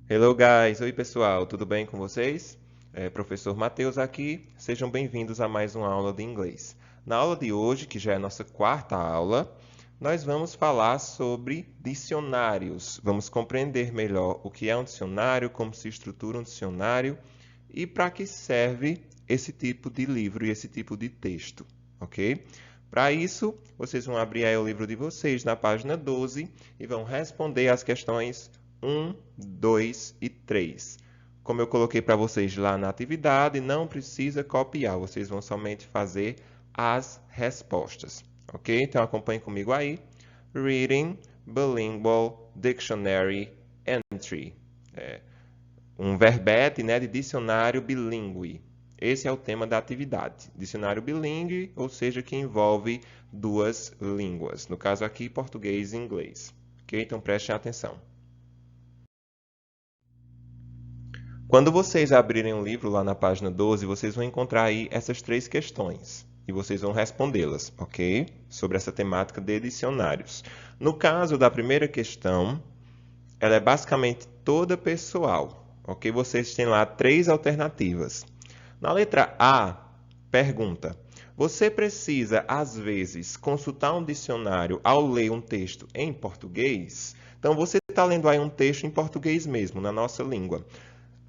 Hello guys, oi pessoal, tudo bem com vocês? Professor Matheus aqui, sejam bem-vindos a mais uma aula de inglês. Na aula de hoje, que já é a nossa quarta aula, nós vamos falar sobre dicionários. Vamos compreender melhor o que é um dicionário, como se estrutura um dicionário e para que serve esse tipo de livro e esse tipo de texto, ok? Para isso, vocês vão abrir aí o livro de vocês na página 12 e vão responder as questões 1, 2 e 3. Como eu coloquei para vocês lá na atividade, não precisa copiar, vocês vão somente fazer as respostas, ok? Então acompanhe comigo aí. Reading Bilingual Dictionary Entry. Um verbete, né, de dicionário bilíngue. Esse é o tema da atividade. Dicionário bilíngue, ou seja, que envolve duas línguas. No caso aqui, português e inglês. Ok? Então prestem atenção. Quando vocês abrirem o livro lá na página 12, vocês vão encontrar aí essas três questões. E vocês vão respondê-las, ok? Sobre essa temática de dicionários. No caso da primeira questão, ela é basicamente toda pessoal, ok? Vocês têm lá três alternativas. Na letra A, pergunta: você precisa, às vezes, consultar um dicionário ao ler um texto em português? Então, você está lendo aí um texto em português mesmo, na nossa língua.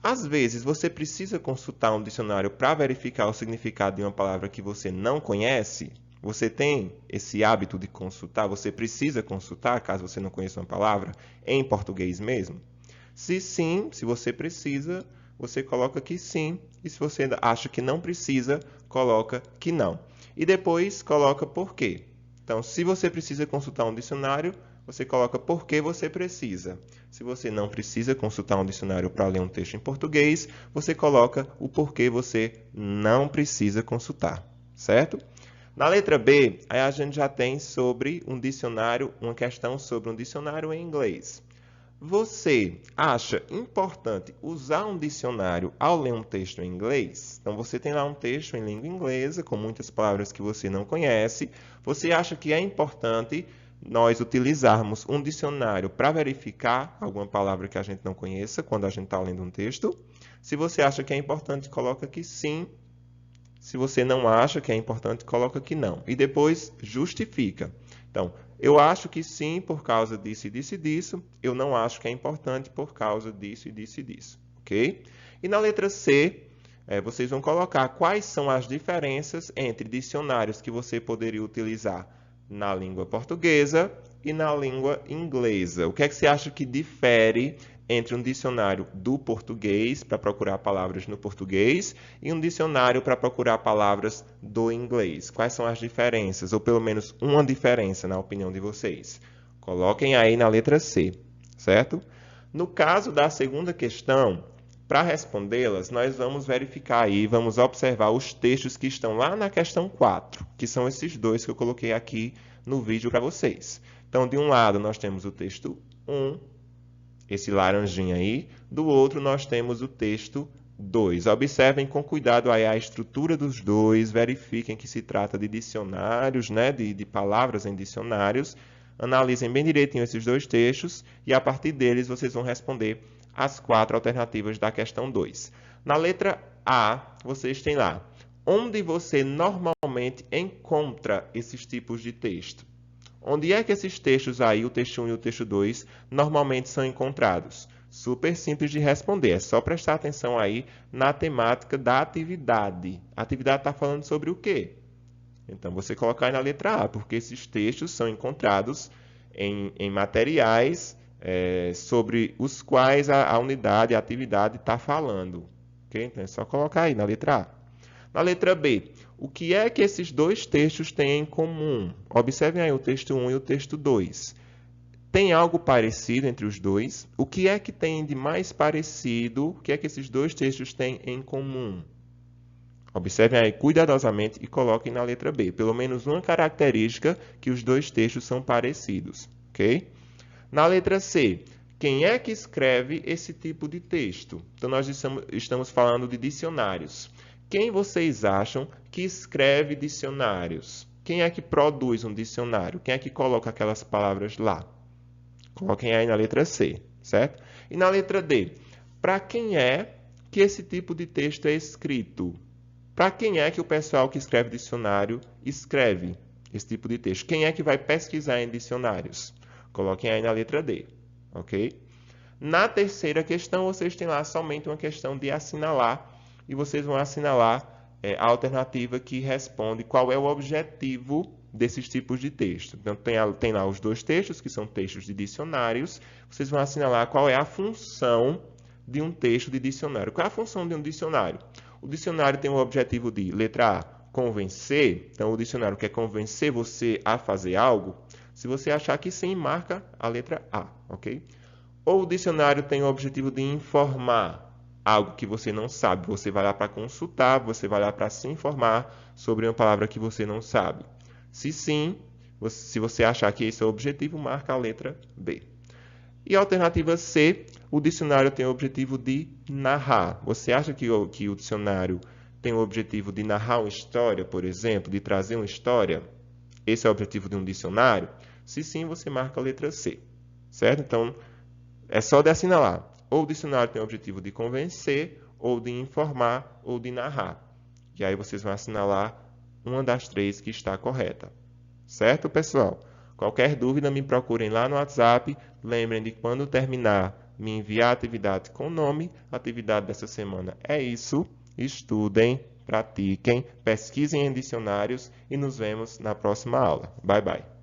Às vezes, você precisa consultar um dicionário para verificar o significado de uma palavra que você não conhece? Você tem esse hábito de consultar? Você precisa consultar, caso você não conheça uma palavra, em português mesmo? Se sim, se você precisa, você coloca que sim. E se você acha que não precisa, coloca que não. E depois coloca por quê. Então, se você precisa consultar um dicionário, você coloca por que você precisa. Se você não precisa consultar um dicionário para ler um texto em português, você coloca o porquê você não precisa consultar, certo? Na letra B, aí a gente já tem sobre um dicionário, uma questão sobre um dicionário em inglês. Você acha importante usar um dicionário ao ler um texto em inglês? Então, você tem lá um texto em língua inglesa, com muitas palavras que você não conhece. Você acha que é importante nós utilizarmos um dicionário para verificar alguma palavra que a gente não conheça quando a gente está lendo um texto? Se você acha que é importante, coloca que sim. Se você não acha que é importante, coloca que não. E depois justifica. Então, eu acho que sim por causa disso e disso e disso. Eu não acho que é importante por causa disso e disso e disso. Ok? E na letra C, vocês vão colocar quais são as diferenças entre dicionários que você poderia utilizar na língua portuguesa e na língua inglesa. O que é que você acha que difere entre um dicionário do português para procurar palavras no português e um dicionário para procurar palavras do inglês? Quais são as diferenças, ou pelo menos uma diferença, na opinião de vocês? Coloquem aí na letra C, certo? No caso da segunda questão, para respondê-las, nós vamos verificar aí, vamos observar os textos que estão lá na questão 4, que são esses dois que eu coloquei aqui no vídeo para vocês. Então, de um lado, nós temos o texto 1, esse laranjinha aí. Do outro, nós temos o texto 2. Observem com cuidado aí a estrutura dos dois, verifiquem que se trata de dicionários, né, de palavras em dicionários. Analisem bem direitinho esses dois textos e, a partir deles, vocês vão responder as quatro alternativas da questão 2. Na letra A, vocês têm lá: onde você normalmente encontra esses tipos de texto? Onde é que esses textos aí, o texto 1 e o texto 2, normalmente são encontrados? Super simples de responder, é só prestar atenção aí na temática da atividade. A atividade está falando sobre o quê? Então, você colocar aí na letra A, porque esses textos são encontrados em materiais sobre os quais a unidade, a atividade está falando. Okay? Então, é só colocar aí na letra A. Na letra B, o que é que esses dois textos têm em comum? Observem aí o texto 1 e o texto 2. Tem algo parecido entre os dois? O que é que tem de mais parecido? O que é que esses dois textos têm em comum? Observem aí cuidadosamente e coloquem na letra B. Pelo menos uma característica que os dois textos são parecidos. Ok? Na letra C, quem é que escreve esse tipo de texto? Então, nós estamos falando de dicionários. Quem vocês acham que escreve dicionários? Quem é que produz um dicionário? Quem é que coloca aquelas palavras lá? Coloquem aí na letra C, certo? E na letra D, Para quem é que esse tipo de texto é escrito? Para quem é que o pessoal que escreve dicionário escreve esse tipo de texto? Quem é que vai pesquisar em dicionários? Coloquem aí na letra D, ok? Na terceira questão, vocês têm lá somente uma questão de assinalar, e vocês vão assinalar a alternativa que responde qual é o objetivo desses tipos de texto. Então, tem lá os dois textos, que são textos de dicionários. Vocês vão assinalar qual é a função de um texto de dicionário. Qual é a função de um dicionário? O dicionário tem o objetivo de, letra A, convencer. Então, o dicionário quer convencer você a fazer algo. Se você achar que sim, marca a letra A, ok? Ou o dicionário tem o objetivo de informar algo que você não sabe. Você vai lá para consultar, você vai lá para se informar sobre uma palavra que você não sabe. Se sim, se você achar que esse é o objetivo, marca a letra B. E a alternativa C, o dicionário tem o objetivo de narrar. Você acha que o dicionário tem o objetivo de narrar uma história, por exemplo, de trazer uma história? Esse é o objetivo de um dicionário? Se sim, você marca a letra C, certo? Então, é só de assinalar. Ou o dicionário tem o objetivo de convencer, ou de informar, ou de narrar. E aí vocês vão assinalar uma das três que está correta. Certo, pessoal? Qualquer dúvida, me procurem lá no WhatsApp. Lembrem de quando terminar, me enviar a atividade com o nome. A atividade dessa semana é isso. Estudem, pratiquem, pesquisem em dicionários e nos vemos na próxima aula. Bye, bye.